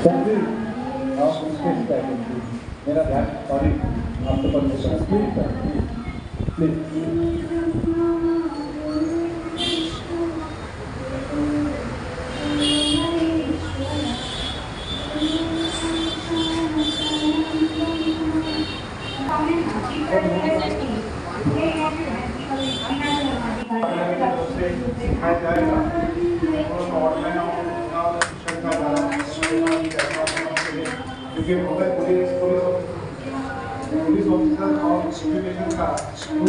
संजीव आप स्टेज पे आइए प्लीज। मेरा ध्यान सॉरी आपको परमिशन है प्लीज सर प्लीज। क्योंकि अगर पुलिस ऑफिसर और एजुकेशन का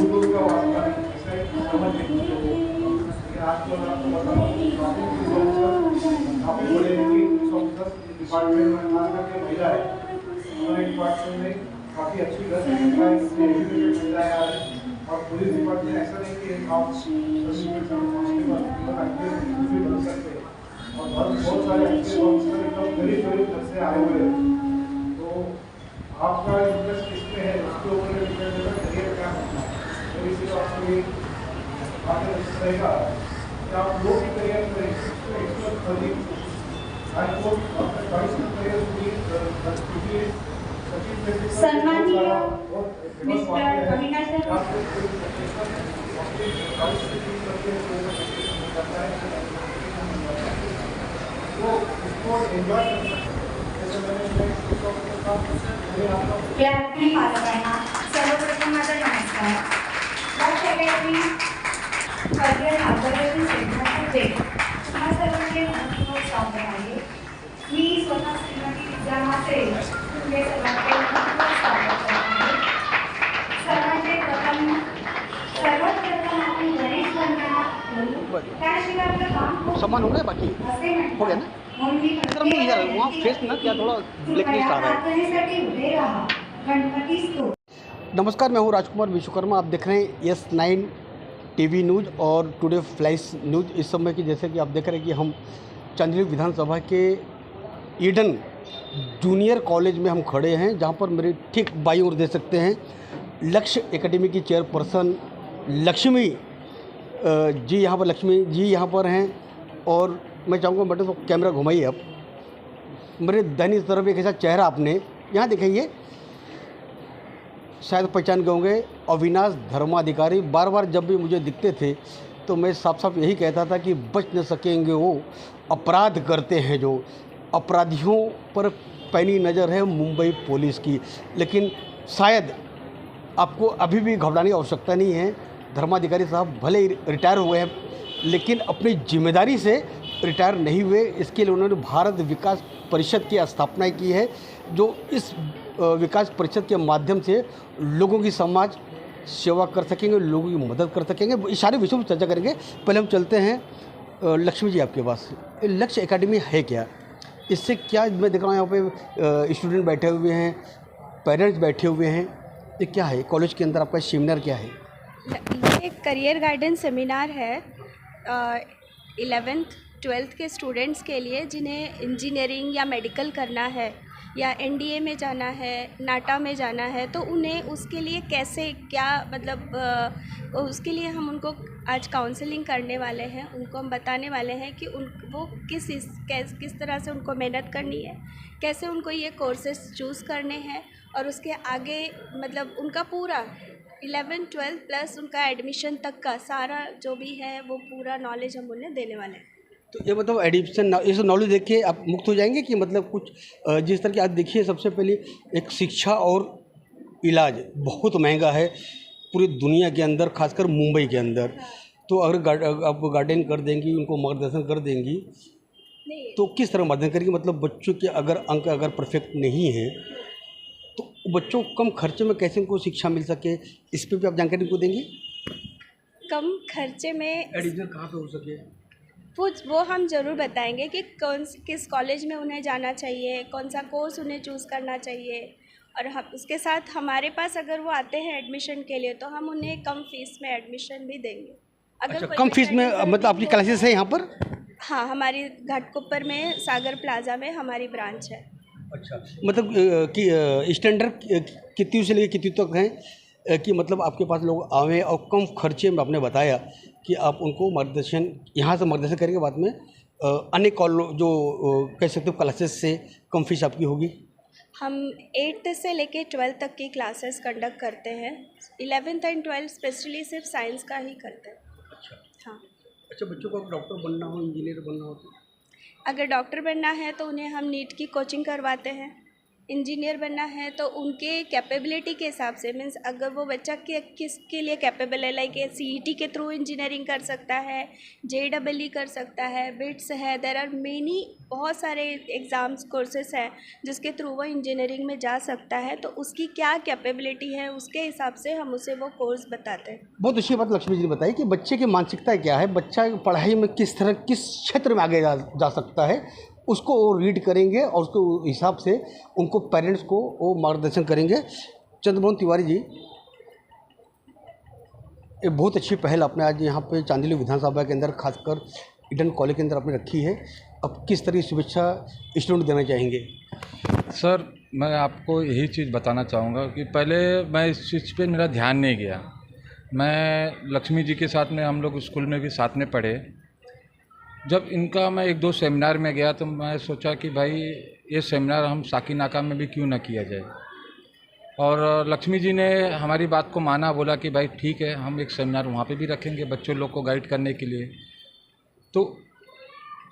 दूर का वास्ता नहीं ऐसा एक समझ लेकिन आज तो आपको बताऊँ पुलिस ऑफिसर आप बोलेंगे कि पुलिस ऑफिसर डिपार्टमेंट में खास करके महिला है हमारे डिपार्टमेंट में काफ़ी अच्छी एजुकेटेड महिलाएं आ रही और पुलिस डिपार्टमेंट ऐसा नहीं कि आप बन सकते और बहुत सारे अच्छे ऑफिसर एकदम गरीब घर से आए हुए हैं। तो आपका इंटरेस्ट किसमें है उसके ऊपर डिपेंड होगा करियर क्या करना है। तो इसलिए आपको ये बात रहेगा कि आप लोग की करियर करें एक्सपर्ट खरीद आपको अपने चॉइस का करियर पूरी सम्मानीय मिस्टर अविनाश सर्वप्रथम माझा नमस्कार। लक्ष अकॅडमी करिअर मार्गदर्शन सेंटरमध्ये तुम्हा सर्वांचे मनपूर्वक स्वागत आहे। मी स्वतः श्रीमती विद्या म्हात्रे तुमचे सर्वांचे मनपूर्वक स्वागत करते। सर्वात प्रथम आपण गणेश वंदना करू। त्याशिवाय आपलं काम सामान हो गया बाकी हो गया ना सर मैं इधर वहाँ फेस ना क्या थोड़ा ब्लैकलिस्ट आ रहा है। नमस्कार मैं हूँ राजकुमार विश्वकर्मा। आप देख रहे हैं S9 टीवी न्यूज़ और टुडे फ्लैश न्यूज़। इस समय की जैसे कि आप देख रहे हैं कि हम चंद्रगिरी विधानसभा के ईडन जूनियर कॉलेज में हम खड़े हैं, जहाँ पर मेरे ठीक बाईं ओर देख सकते हैं लक्ष्य एकेडमी की चेयरपर्सन लक्ष्मी जी यहाँ पर हैं। और मैं चाहूँगा मैडम तो कैमरा घुमाइए आप। मेरे दाहिनी तरफ एक ऐसा चेहरा आपने यहाँ दिखाइए, शायद पहचान गए होंगे, अविनाश धर्माधिकारी। बार बार जब भी मुझे दिखते थे तो मैं साफ साफ यही कहता था कि बच न सकेंगे वो अपराध करते हैं जो। अपराधियों पर पैनी नज़र है मुंबई पुलिस की, लेकिन शायद आपको अभी भी घबराने की आवश्यकता नहीं है। धर्माधिकारी साहब भले ही रिटायर हुए हैं लेकिन अपनी जिम्मेदारी से रिटायर नहीं हुए। इसके लिए उन्होंने भारत विकास परिषद की स्थापना की है, जो इस विकास परिषद के माध्यम से लोगों की समाज सेवा कर सकेंगे, लोगों की मदद कर सकेंगे। इस सारे विषयों पर चर्चा करेंगे। पहले हम चलते हैं लक्ष्मी जी आपके पास। लक्ष्य एकेडमी है क्या, इससे क्या मैं देख रहा हूँ यहाँ पे स्टूडेंट बैठे हुए हैं, पेरेंट्स बैठे हुए हैं, ये क्या है? कॉलेज के अंदर आपका सेमिनार क्या है? ये एक करियर गाइडेंस सेमिनार है 11th 12th के स्टूडेंट्स के लिए, जिन्हें इंजीनियरिंग या मेडिकल करना है या NDA में जाना है, नाटा में जाना है, तो उन्हें उसके लिए कैसे क्या मतलब उसके लिए हम उनको आज काउंसलिंग करने वाले हैं। उनको हम बताने वाले हैं कि वो किस तरह से उनको मेहनत करनी है, कैसे उनको ये कोर्सेज चूज़ करने हैं और उसके आगे मतलब उनका पूरा 11 12 प्लस उनका एडमिशन तक का सारा जो भी है वो पूरा नॉलेज हम उन्हें देने वाले हैं। तो ये मतलब एडिक्शन इस नॉलेज देख के आप मुक्त हो जाएंगे कि मतलब कुछ जिस तरह की आज देखिए, सबसे पहले एक शिक्षा और इलाज बहुत महंगा है पूरी दुनिया के अंदर, खासकर मुंबई के अंदर। तो अगर आप गार्डन कर देंगी, उनको मार्गदर्शन कर देंगी तो किस तरह मार्गदर्शन करेंगी? मतलब बच्चों के अगर अंक अगर परफेक्ट नहीं है तो बच्चों को कम खर्चे में कैसे उनको शिक्षा मिल सके, इस पर भी आप जानकारी को देंगी? कम खर्चे में एडिशन कहाँ पे हो सके वो हम ज़रूर बताएंगे कि किस कॉलेज में उन्हें जाना चाहिए, कौन सा कोर्स उन्हें चूज़ करना चाहिए। और हम उसके साथ हमारे पास अगर वो आते हैं एडमिशन के लिए तो हम उन्हें कम फीस में एडमिशन भी देंगे। अगर अच्छा, कम फीस में मतलब आपकी क्लासेस है यहाँ पर? हाँ, हमारी घाटकोपर में सागर प्लाजा में हमारी ब्रांच है। अच्छा, मतलब कि स्टैंडर्ड कितनी से लेकर कितनी तक हैं कि मतलब आपके पास लोग आवें और कम खर्चे में आपने बताया कि आप उनको मार्गदर्शन यहाँ से मार्गदर्शन करेंगे, बाद में अन्य जो कह सकते हो क्लासेस से कम फीस आपकी होगी? हम 8th से लेके 12th तक की क्लासेस कंडक्ट करते हैं। 11th एंड 12th स्पेशली सिर्फ साइंस का ही करते हैं। अच्छा। हाँ, अच्छा, बच्चों को डॉक्टर बनना हो, इंजीनियर बनना हो तो? अगर डॉक्टर बनना है तो उन्हें हम नीट की कोचिंग करवाते हैं। इंजीनियर बनना है तो उनके कैपेबिलिटी के हिसाब से, मीन्स अगर वो बच्चा किसके लिए कैपेबल है, लाइक CET के थ्रू इंजीनियरिंग कर सकता है, JEE कर सकता है, बिट्स है, देयर आर मेनी, बहुत सारे एग्ज़ाम्स कोर्सेस हैं जिसके थ्रू वो इंजीनियरिंग में जा सकता है। तो उसकी क्या कैपेबिलिटी है उसके हिसाब से हम उसे वो कोर्स बताते हैं। बहुत अच्छी बात लक्ष्मी जी ने बताई कि बच्चे की मानसिकता क्या है, बच्चा पढ़ाई में किस तरह किस क्षेत्र में आगे जा सकता है, उसको वो रीड करेंगे और उसके हिसाब से उनको पेरेंट्स को वो मार्गदर्शन करेंगे। चंद्रमोहन तिवारी जी, एक बहुत अच्छी पहल आपने आज यहाँ पे चांदीली विधानसभा के अंदर, खासकर ईडन कॉलेज के अंदर आपने रखी है। अब किस तरह की शुभेच्छा स्टूडेंट देना चाहेंगे? सर, मैं आपको यही चीज़ बताना चाहूँगा कि पहले मैं इस चीज़ पे मेरा ध्यान नहीं गया। मैं लक्ष्मी जी के साथ में, हम लोग स्कूल में भी साथ में पढ़े। जब इनका मैं 1-2 सेमिनार में गया तो मैं सोचा कि भाई ये सेमिनार हम साकीनाका में भी क्यों ना किया जाए। और लक्ष्मी जी ने हमारी बात को माना, बोला कि भाई ठीक है, हम एक सेमिनार वहाँ पे भी रखेंगे बच्चों लोग को गाइड करने के लिए। तो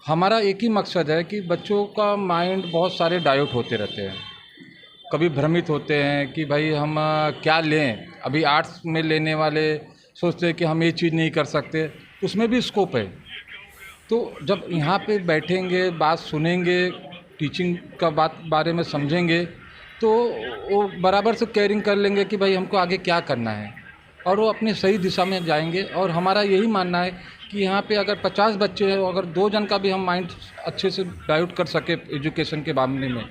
हमारा एक ही मकसद है कि बच्चों का माइंड बहुत सारे डाइवर्ट होते रहते हैं, कभी भ्रमित होते हैं कि भाई हम क्या लें। अभी आर्ट्स में लेने वाले सोचते हैं कि हम ये चीज़ नहीं कर सकते, उसमें भी स्कोप है। तो जब यहाँ पे बैठेंगे, बात सुनेंगे, टीचिंग का बारे में समझेंगे, तो वो बराबर से केयरिंग कर लेंगे कि भाई हमको आगे क्या करना है, और वो अपनी सही दिशा में जाएंगे। और हमारा यही मानना है कि यहाँ पे अगर 50 बच्चे हैं, अगर 2 जन का भी हम माइंड अच्छे से डाइवर्ट कर सके एजुकेशन के मामले में,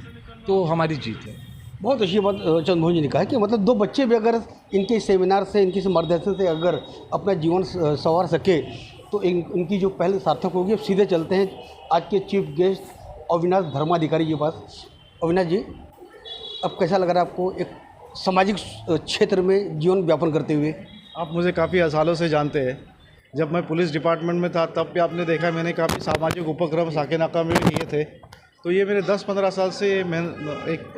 तो हमारी जीत है। बहुत अच्छी बात चंद्रमोहन जी ने कहा कि मतलब 2 बच्चे भी अगर इनके सेमिनार से, इनके मार्गदर्शन से अगर अपना जीवन संवार सके तो इनकी जो पहल सार्थक होगी। अब सीधे चलते हैं आज के चीफ गेस्ट अविनाश धर्माधिकारी जी के पास। अविनाश जी, अब कैसा लग रहा है आपको एक सामाजिक क्षेत्र में जीवन व्यापन करते हुए? आप मुझे काफ़ी सालों से जानते हैं। जब मैं पुलिस डिपार्टमेंट में था तब भी आपने देखा मैंने काफ़ी सामाजिक उपक्रम साकीनाका में भी किए थे। तो ये मेरे 10-15 साल से मैं एक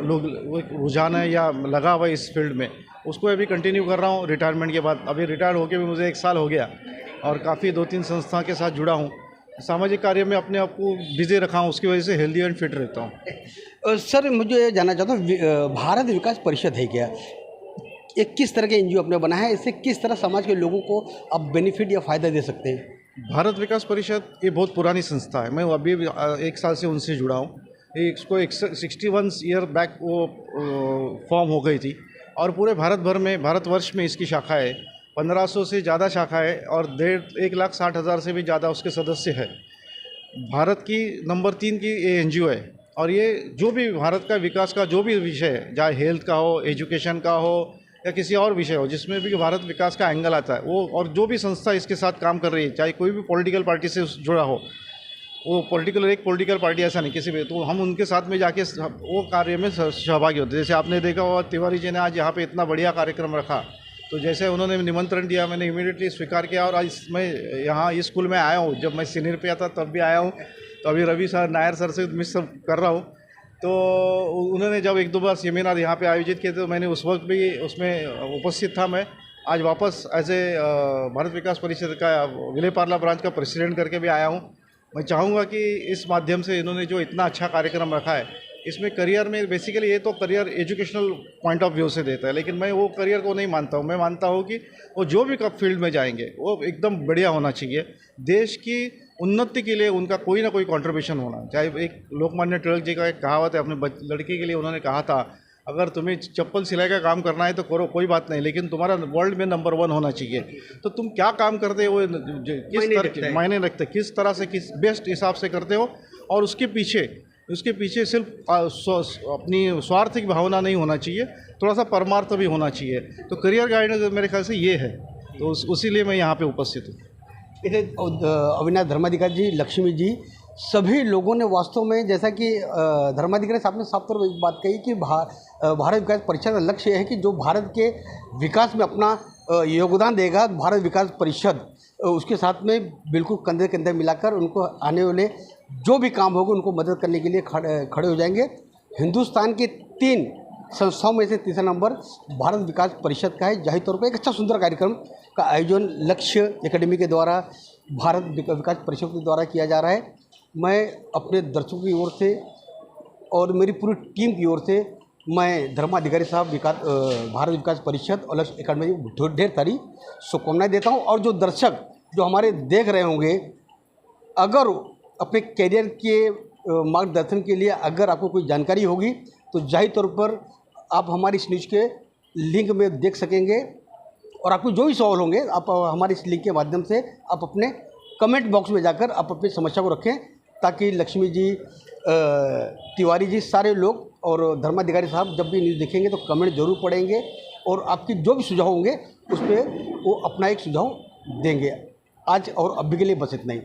रुझान है या लगा हुआ इस फील्ड में, उसको अभी कंटिन्यू कर रहा हूँ रिटायरमेंट के बाद। अभी रिटायर होकर भी मुझे 1 साल हो गया और काफ़ी 2-3 संस्था के साथ जुड़ा हूँ। सामाजिक कार्य में अपने आप को बिजी रखा हूँ, उसकी वजह से हेल्दी एंड फिट रहता हूँ। सर, मुझे जानना चाहता हूँ, भारत विकास परिषद है क्या? एक किस तरह के NGO आपने बनाया है, इससे किस तरह समाज के लोगों को आप बेनिफिट या फ़ायदा दे सकते हैं? भारत विकास परिषद ये बहुत पुरानी संस्था है। मैं अभी 1 साल से उनसे जुड़ा हूँ। इसको 61 ईयर बैक वो फॉर्म हो गई थी और पूरे भारत भर में, भारतवर्ष में इसकी शाखा है। 1500 से ज़्यादा शाखा है और 1,60,000 से भी ज़्यादा उसके सदस्य है। भारत की नंबर 3 की ये NGO है और ये जो भी भारत का विकास का जो भी विषय है, चाहे हेल्थ का हो, एजुकेशन का हो या किसी और विषय हो जिसमें भी भारत विकास का एंगल आता है, वो और जो भी संस्था इसके साथ काम कर रही है, चाहे कोई भी पॉलिटिकल पार्टी से जुड़ा हो, वो एक पॉलिटिकल पार्टी ऐसा नहीं किसी भी, तो हम उनके साथ में जाके वो कार्य में सहभागी होते हैं। जैसे आपने देखा होगा तिवारी जी ने आज यहाँ पे इतना बढ़िया कार्यक्रम रखा, तो जैसे उन्होंने निमंत्रण दिया मैंने इमीडिएटली स्वीकार किया और आज मैं यहाँ इस स्कूल में आया हूँ। जब मैं सीनियर पे आता तब भी आया हूँ, तो अभी रवि सर, नायर सर से मिस कर रहा हूँ। तो उन्होंने जब 1-2 बार सेमिनार यहाँ पे आयोजित किए तो मैंने उस वक्त भी उसमें उपस्थित था। मैं आज वापस एज ए भारत विकास परिषद का विले पार्ला ब्रांच का प्रेसिडेंट करके भी आया हूँ। मैं चाहूँगा कि इस माध्यम से इन्होंने जो इतना अच्छा कार्यक्रम रखा है, इसमें करियर में बेसिकली ये तो career educational point of view से देता है, लेकिन मैं वो करियर को नहीं मानता हूँ। मैं मानता हूँ कि वो जो भी कब फील्ड में जाएंगे वो एकदम बढ़िया होना चाहिए। देश की उन्नति के लिए उनका कोई ना कोई कंट्रीब्यूशन होना, चाहे एक लोकमान्य तिलक जी का एक कहावत है, अपने लड़के के लिए उन्होंने कहा था, अगर तुम्हें चप्पल सिलाई का काम करना है तो करो, कोई बात नहीं, लेकिन तुम्हारा वर्ल्ड में नंबर 1 होना चाहिए। तो तुम क्या काम करते हो, किस तरह मायने रखते, किस तरह से, किस बेस्ट हिसाब से करते हो, और उसके पीछे सिर्फ अपनी स्वार्थ की भावना नहीं होना चाहिए, थोड़ा सा परमार्थ भी होना चाहिए। तो करियर गाइडेंस मेरे ख्याल से ये है, तो उसीलिए मैं यहाँ पे उपस्थित हूँ। इसे अविनाश धर्माधिकारी जी, लक्ष्मी जी, सभी लोगों ने वास्तव में, जैसा कि धर्माधिकारी साहब ने साफ तौर पर एक बात कही कि भारत विकास परिषद का लक्ष्य है कि जो भारत के विकास में अपना योगदान देगा, भारत विकास परिषद उसके साथ में बिल्कुल कंधे कंधे मिलाकर उनको आने वाले जो भी काम होगा उनको मदद करने के लिए खड़े हो जाएंगे। हिंदुस्तान के 3 संस्थाओं में से तीसरा नंबर भारत विकास परिषद का है। जाहिर तौर पर एक अच्छा सुंदर कार्यक्रम का आयोजन लक्ष्य एकेडमी के द्वारा, भारत विकास परिषद के द्वारा किया जा रहा है। मैं अपने दर्शकों की ओर से और मेरी पूरी टीम की ओर से मैं धर्माधिकारी साहब भारत विकास परिषद और लक्ष्य एकेडमी को ढेर सारी शुभकामनाएं देता हूं। और जो दर्शक जो हमारे देख रहे होंगे, अगर अपने कैरियर के मार्गदर्शन के लिए अगर आपको कोई जानकारी होगी तो जाहिर तौर पर आप हमारी इस न्यूज़ के लिंक में देख सकेंगे। और आपको जो भी सवाल होंगे आप हमारे इस लिंक के माध्यम से आप अपने कमेंट बॉक्स में जाकर आप अपनी समस्या को रखें, ताकि लक्ष्मी जी, तिवारी जी, सारे लोग और धर्माधिकारी साहब जब भी न्यूज़ देखेंगे तो कमेंट जरूर पढ़ेंगे और आपकी जो भी सुझाव होंगे उस पर वो अपना एक सुझाव देंगे। आज और अभी के लिए बस इतना ही।